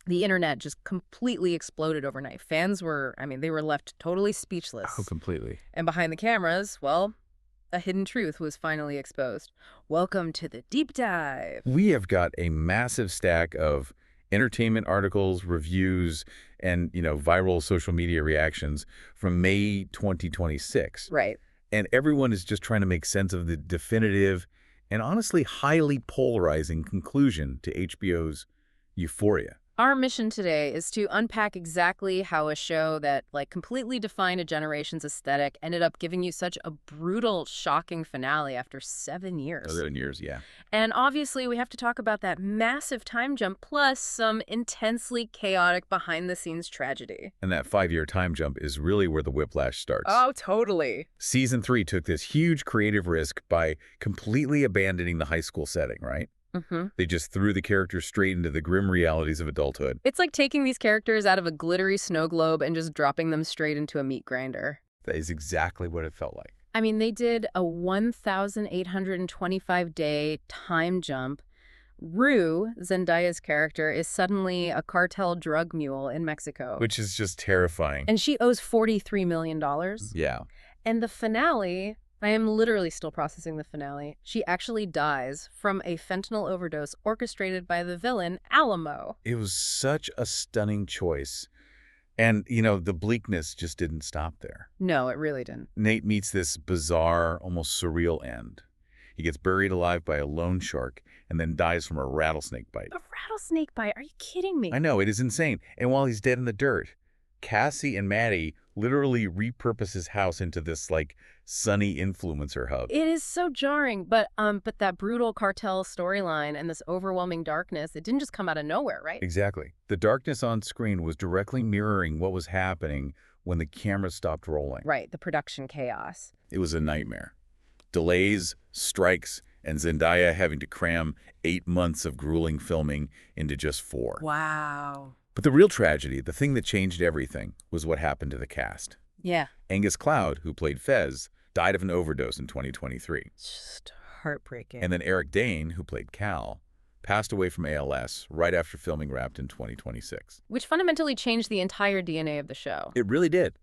The internet just completely exploded overnight. Fans were, they were left totally Oh, speechless. completely. And behind the cameras, well, a hidden truth was finally exposed. Welcome to the deep dive. We have got a massive stack of entertainment articles, reviews, and, viral social media reactions from May 2026. Right. And everyone is just trying to make sense of the definitive and honestly highly polarizing conclusion to HBO's Euphoria. Our mission today is to unpack exactly how a show that completely defined a generation's aesthetic ended up giving you such a brutal, shocking finale after 7 years. 11 years, yeah. And obviously, we have to talk about that massive time jump plus some intensely chaotic behind-the-scenes tragedy. And that 5-year time jump is really where the whiplash starts. Oh, totally. Season 3 took this huge creative risk by completely abandoning the high school setting, right? Mm-hmm. They just threw the characters straight into the grim realities of adulthood. It's like taking these characters out of a glittery snow globe and just dropping them straight into a meat grinder. That is exactly what it felt like. They did a 1,825-day time jump. Rue, Zendaya's character, is suddenly a cartel drug mule in Mexico. Which is just terrifying. And she owes $43 million. Yeah. And the finale, I am literally still processing the finale. She actually dies from a fentanyl overdose orchestrated by the villain, Alamo. It was such a stunning choice. And, the bleakness just didn't stop there. No, it really didn't. Nate meets this bizarre, almost surreal end. He gets buried alive by a loan shark and then dies from a rattlesnake bite. A rattlesnake bite? Are you kidding me? I know, it is insane. And while he's dead in the dirt, Cassie and Maddie literally repurpose his house into this, sunny influencer hub. It is so jarring, but that brutal cartel storyline and this overwhelming darkness, it didn't just come out of nowhere, right? Exactly. The darkness on screen was directly mirroring what was happening when the camera stopped rolling. Right, the production chaos. It was a nightmare. Delays, strikes, and Zendaya having to cram 8 months of grueling filming into just 4. Wow. But the real tragedy, the thing that changed everything, was what happened to the cast. Yeah. Angus Cloud, who played Fez, died of an overdose in 2023. Just heartbreaking. And then Eric Dane, who played Cal, passed away from ALS right after filming wrapped in 2026. Which fundamentally changed the entire DNA of the show. It really did.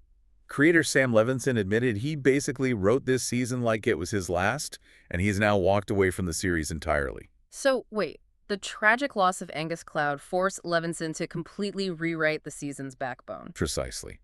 Creator Sam Levinson admitted he basically wrote this season like it was his last, and he's now walked away from the series entirely. So, wait. The tragic loss of Angus Cloud forced Levinson to completely rewrite the season's backbone. Precisely.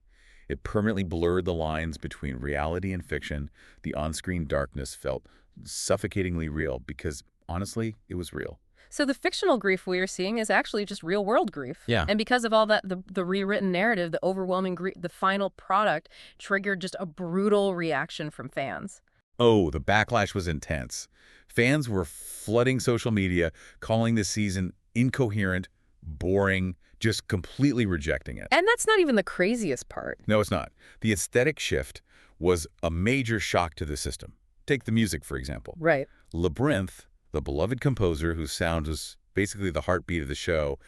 It permanently blurred the lines between reality and fiction. The on-screen darkness felt suffocatingly real because, honestly, it was real. So the fictional grief we are seeing is actually just real-world grief. Yeah. And because of all that, the rewritten narrative, the overwhelming grief, the final product triggered just a brutal reaction from fans. Oh, the backlash was intense. Fans were flooding social media, calling this season incoherent, boring, just completely rejecting it. And that's not even the craziest part. No, it's not. The aesthetic shift was a major shock to the system. Take the music, for example. Right. Labyrinth, the beloved composer whose sound was basically the heartbeat of the show,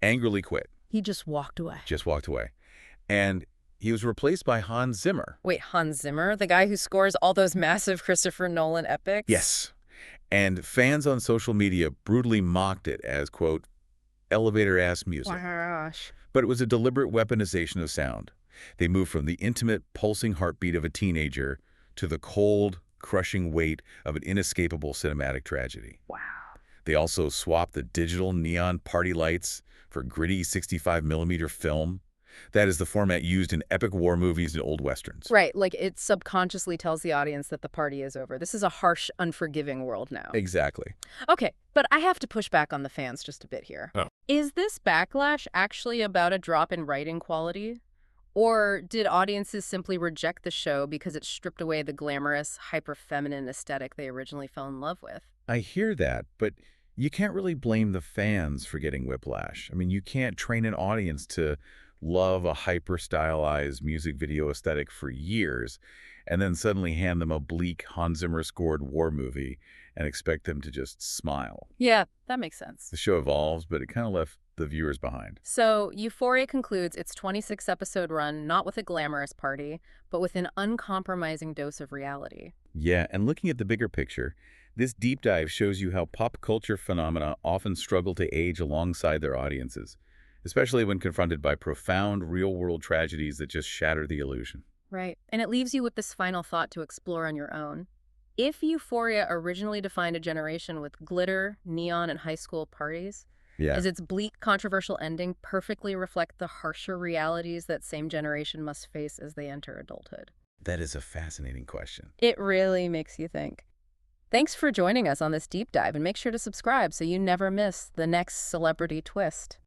angrily quit. He just walked away. Just walked away. And he was replaced by Hans Zimmer. Wait, Hans Zimmer? The guy who scores all those massive Christopher Nolan epics? Yes. And fans on social media brutally mocked it as, quote, elevator-ass music. Oh my gosh. But it was a deliberate weaponization of sound. They moved from the intimate, pulsing heartbeat of a teenager to the cold, crushing weight of an inescapable cinematic tragedy. Wow. They also swapped the digital neon party lights for gritty 65mm film. That is the format used in epic war movies and old westerns. Right, it subconsciously tells the audience that the party is over. This is a harsh, unforgiving world now. Exactly. Okay, but I have to push back on the fans just a bit here. Oh. Is this backlash actually about a drop in writing quality? Or did audiences simply reject the show because it stripped away the glamorous, hyper-feminine aesthetic they originally fell in love with? I hear that, but you can't really blame the fans for getting whiplash. You can't train an audience to love a hyper-stylized music video aesthetic for years and then suddenly hand them a bleak Hans Zimmer-scored war movie and expect them to just smile. Yeah, that makes sense. The show evolves, but it kind of left the viewers behind. So, Euphoria concludes its 26-episode run not with a glamorous party, but with an uncompromising dose of reality. Yeah, and looking at the bigger picture, this deep dive shows you how pop culture phenomena often struggle to age alongside their audiences. especially when confronted by profound real-world tragedies that just shatter the illusion. Right. And it leaves you with this final thought to explore on your own. If Euphoria originally defined a generation with glitter, neon, and high school parties, Yeah, does its bleak, controversial ending perfectly reflect the harsher realities that same generation must face as they enter adulthood? that is a fascinating question. It really makes you think. Thanks for joining us on this deep dive, and make sure to subscribe so you never miss the next celebrity twist.